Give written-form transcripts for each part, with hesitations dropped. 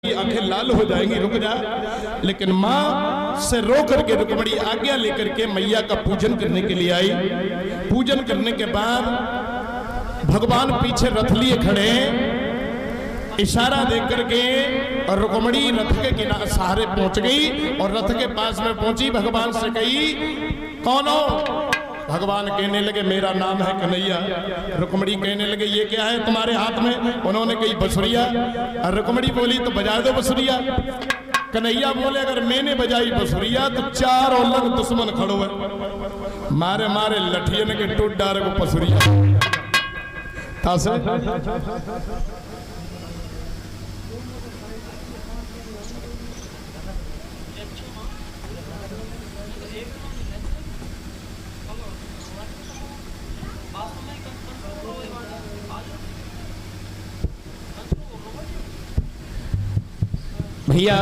तेरी आंखें लाल हो जाएंगी, रुक जा। लेकिन माँ से रो करके रुक्मणी आज्ञा लेकर के मैया का पूजन करने के लिए आई। पूजन करने के बाद भगवान पीछे रथ लिए खड़े, इशारा दे करके और रुक्मणी रथ के किनारे सहारे पहुंच गई और रथ के पास में पहुंची। भगवान से कही, कौन हो? भगवान कहने लगे, मेरा नाम है कन्हैया। रुक्मणी कहने लगे, ये क्या है तुम्हारे हाथ में? उन्होंने कही, बसुरिया। और रुक्मणी बोली, तो बजा दो बसुरिया। कन्हैया बोले, अगर मैंने बजाई बसुरिया तो चार और लग दुश्मन खड़ो है, मारे मारे लठियन के टूट डारे को बसुरिया। भैया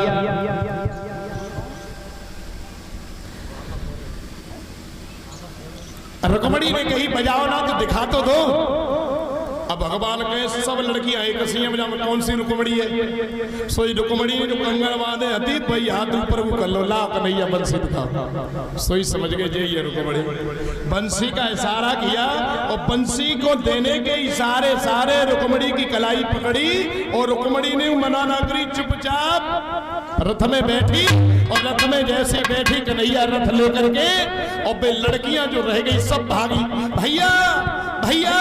रुक्मणी ने कही, बजाओ ना तो दिखा तो दो। अब भगवान कहे, सब लड़कियां एक सीएम में कौन सी रुक्मणी है? सोई रुक्मणी जो कंगन बांधे हती भाई हाथ ऊपर वो कर लो, ला कन्हैया बंसी दिखाओ। सोई समझ गए जे ये रुक्मणी। बंसी का इशारा किया और बंसी को देने के इशारे सारे रुक्मणी की कलाई पकड़ी और रुक्मणी ने मना ना करी, चुपचाप रथ में बैठी। और रथ में जैसे बैठी कन्हैया रथ लेकर के, और वे लड़कियां जो रह गई सब भागी, भैया भैया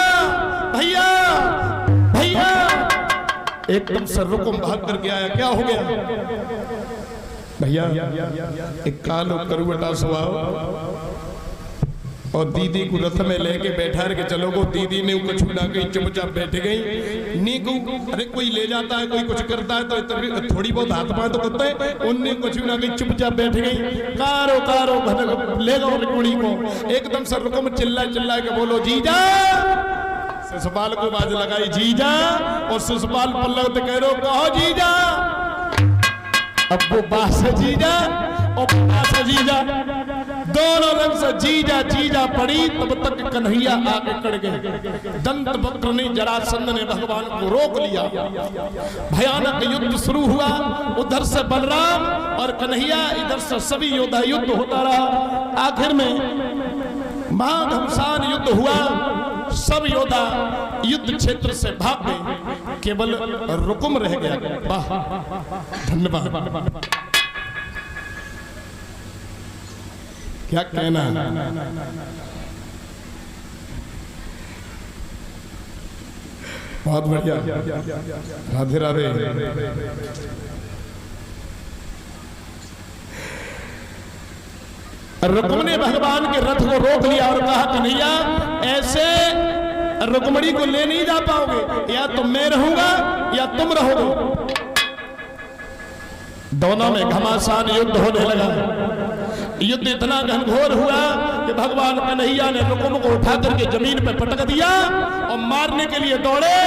भैया भैया। एकदम से रुकुम भाग करके आया, क्या हो गया? भैया एक कालो करुवटा स्वभाव और दीदी को रथ में लेके बैठा के चलो गो। दीदी ने कुछ ना कही, चुपचाप बैठ गई। नीकू, अरे कोई ले जाता है, कोई कुछ करता है तो थोड़ी बहुत हाथ पाए तो करते हैं, उनने कुछ ना कही, चुपचाप बैठ गई। कारो कारो ले गो रुक्मणी को। एकदम से रुकुम चिल्ला चिल्ला के बोलो, जीजा। शिशुपाल को बाज लगाई, जीजा। और शिशुपाल पल्लव कह रो, कहो जीजा। अब वो बास जीजा और बास जीजा दोनों रंग से जीजा जीजा पड़ी। तब तक कन्हैया आगे कड़ गए। दंत वक्र ने, जरासंध ने भगवान को रोक लिया। भयानक युद्ध शुरू हुआ। उधर से बलराम और कन्हैया, इधर से सभी योद्धा, युद्ध होता रहा। आखिर में महाघमसान युद्ध हुआ। सब योद्धा युद्ध क्षेत्र से भाग गए, केवल रुकुम रह गया। वाह, धन्यवाद। क्या कहना है? बहुत बढ़िया, राधे राधे। रुक्म ने भगवान के रथ को रोक लिया और कहा, कन्हैया ऐसे रुक्मणी को ले नहीं जा पाओगे, या तो मैं रहूंगा या तुम रहोगे। दोनों में घमासान युद्ध होने लगा। युद्ध इतना घनघोर हुआ कि भगवान कन्हैया ने रुक्म को उठा करके जमीन पर पटक दिया और मारने के लिए दौड़े।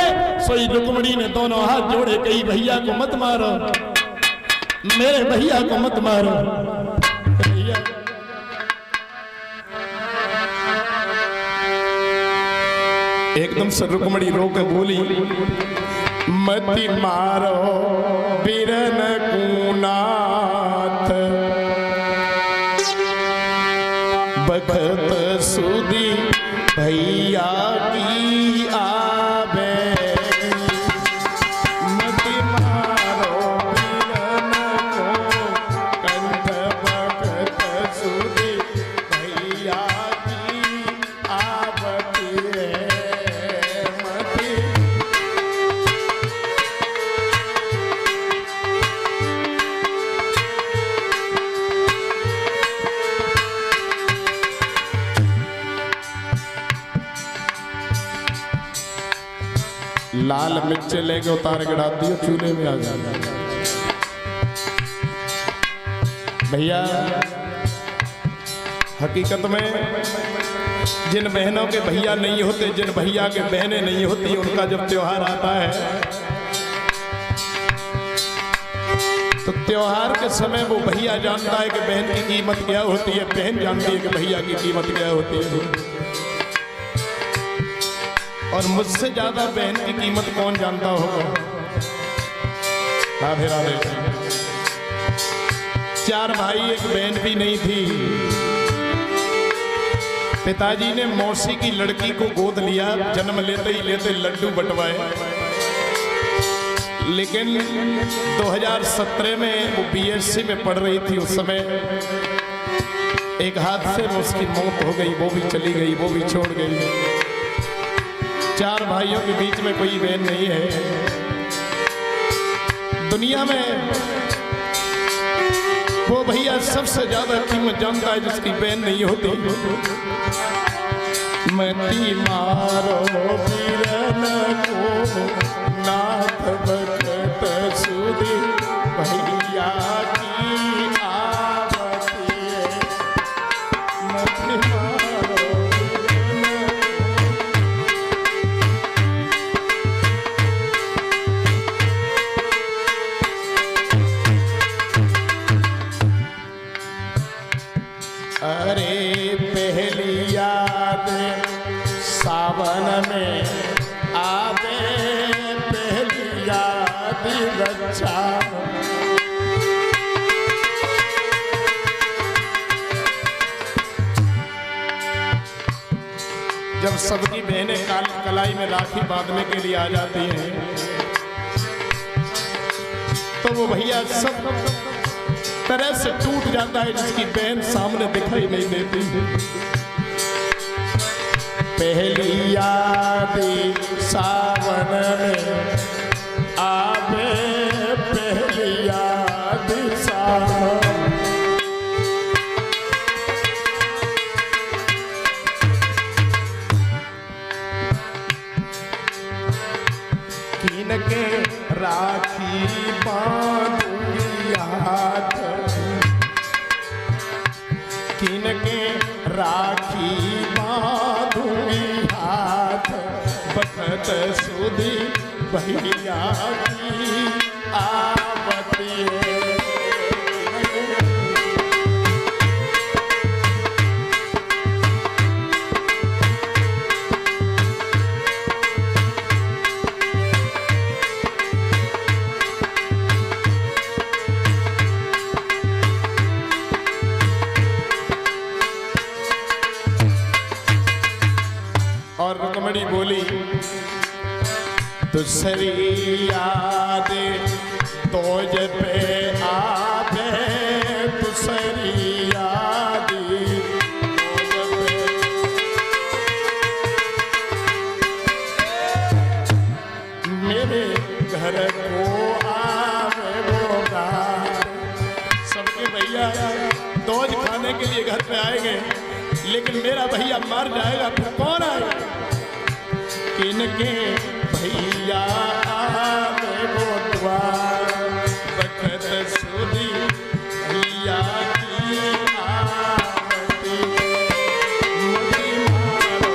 सोई रुक्मणी ने दोनों हाथ जोड़े, कही, भैया को मत मारो, मेरे भैया को मत मारो। एकदम से रुक्मणी रो के बोली, मति मारो बिरन कुनाथ, बखत सुधी भैया की आवे। मति मारो बिरन को कंठ, बखत सुधी भैया की आवती है। लाल मिर्च लेके उतार के डाल दियो, चूल्हे में आ जाए। भैया हकीकत में जिन बहनों के भैया नहीं होते, जिन भैया के बहनें नहीं होती, उनका जब त्योहार आता है तो त्योहार के समय वो भैया जानता है कि बहन की कीमत क्या होती है, बहन जानती है कि भैया की कीमत क्या होती है। और मुझसे ज्यादा बहन की कीमत कौन जानता होगा? राधे राधे। चार भाई एक बहन भी नहीं थी। पिताजी ने मौसी की लड़की को गोद लिया, जन्म लेते ही लेते लड्डू बंटवाए। लेकिन 2017 में वो बीएससी में पढ़ रही थी। उस समय एक हादसे में उसकी मौत हो गई, वो भी चली गई, वो भी छोड़ गई। चार भाइयों के बीच में कोई बहन नहीं है। दुनिया में वो भैया सबसे ज्यादा कीमत जानता है जिसकी बहन नहीं होती। मती मारो पीरन को नाथ भगत सुधी भैया की आवती है। मती मारो अरे पहली याद सावन में आवे, पहली याद रक्षा। जब सबकी बहनें कलाई में राखी बांधने के लिए आ जाती हैं तो वो भैया सब तरह से टूट जाता है जिसकी बहन सामने दिखाई नहीं देती। पहली याद सावन में आवे, पहली याद सावन। किन के राखी बांधूंगी हाथ, किन के राखी बांधूंगी हाथ। बखत सुधी भैया की आवती है। और रुक्मणी बोली दूसरी याद तोज पे आवे, दूसरी याद तोज पे। मेरे घर को आवे वो रात। सबके भैया तोज खाने के लिए घर पे आएंगे, लेकिन मेरा भैया मर जाएगा फिर कौन आएगा। किनके भैया आवे वो द्वार, बखत सुधी भैया की आवती। मती मारो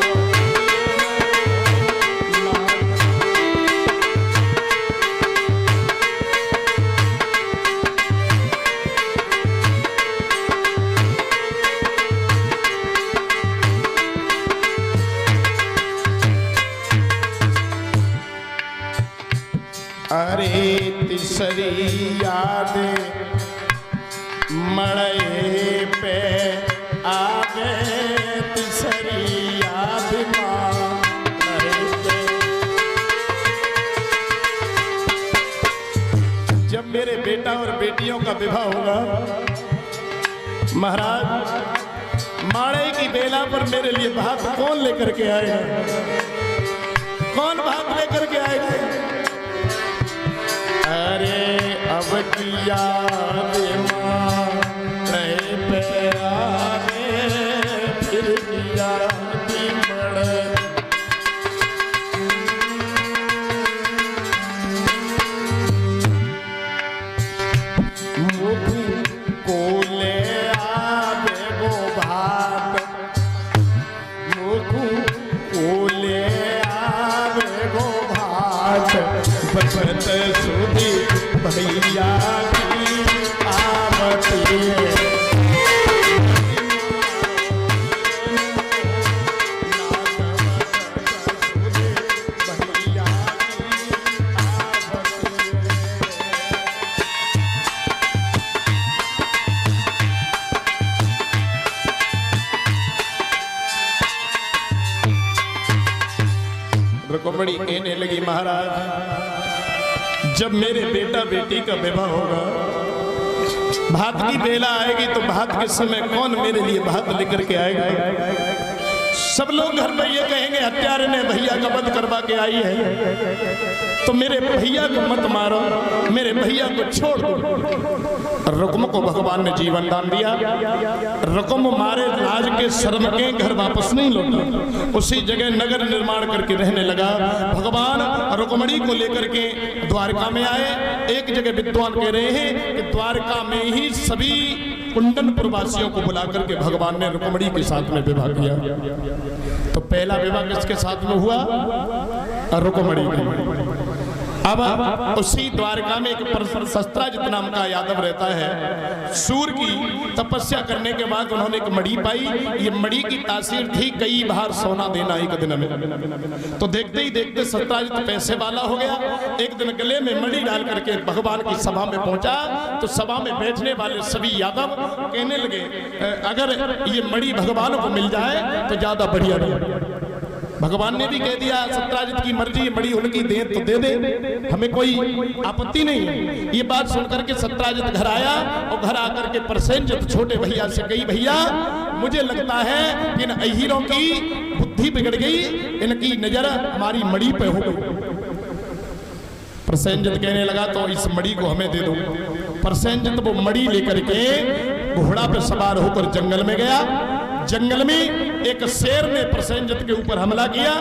अरे तीसरी याद मड़े पे आवे, तीसरी याद मड़े पे। जब मेरे बेटा और बेटियों का विवाह होगा महाराज, माड़े की बेला पर मेरे लिए भात कौन लेकर के आएगा? कौन भात लेकर के आएगा? अरे अब की याद पे आवे, फिर की याद मड़े। मुख को ले आवे वो भात, मुख को ले आवे वो भात। बखत सुधी भैया की आवती है। रुक्मणी कहने लगी महाराज जब मेरे बेटा बेटी का विवाह होगा भात की बेला आएगी तो भात के समय कौन मेरे लिए भात लेकर के आएगा। सब लोग घर में ये कहेंगे हत्यारे ने भैया का वध करवा के आई है तो मेरे भैया को मत मारो, मेरे भैया को छोड़ दो। रुक्म को भगवान ने जीवन दान दिया। रुक्म मारे राज के शर्म के घर वापस नहीं लौटा, उसी जगह नगर निर्माण करके रहने लगा। भगवान रुक्मणी को लेकर के द्वारका में आए। एक जगह विद्वान कह रहे हैं कि द्वारका में ही सभी कुंडनपुर वासियों को बुला करके भगवान ने रुक्मणी के साथ में विवाह किया। तो पहला विवाह किसके साथ में हुआ? रुक्मणी के। अब उसी द्वारका में एक शस्त्राजित नाम का यादव रहता है। सूर की तपस्या करने के बाद उन्होंने एक मणि पाई। ये मणि की तासीर थी कई बार सोना देना एक दिन में। तो देखते ही देखते शस्त्राजित पैसे वाला हो गया। एक दिन गले में मणि डाल करके भगवान की सभा में पहुंचा तो सभा में बैठने वाले सभी यादव कहने लगे अगर ये मणि भगवान को मिल जाए तो ज्यादा बढ़िया रहेगा। भगवान ने भी कह दिया शस्त्राजित की मर्जी, बड़ी उनकी दे तो दे दे, हमें कोई आपत्ति नहीं। ये बात सुनकर के शस्त्राजित घर आया और घर आकर के प्रसेनजित छोटे भैया से कही भैया मुझे लगता है कि इन अहीरों की बुद्धि बिगड़ गई, इनकी नजर हमारी मणि पे हो गई। प्रसेनजित कहने लगा तो इस मणि को हमें दे दो। प्रसेनजित वो मणि लेकर के घोड़ा पे सवार होकर जंगल में गया। जंगल में एक शेर ने प्रसेनजित के ऊपर हमला किया।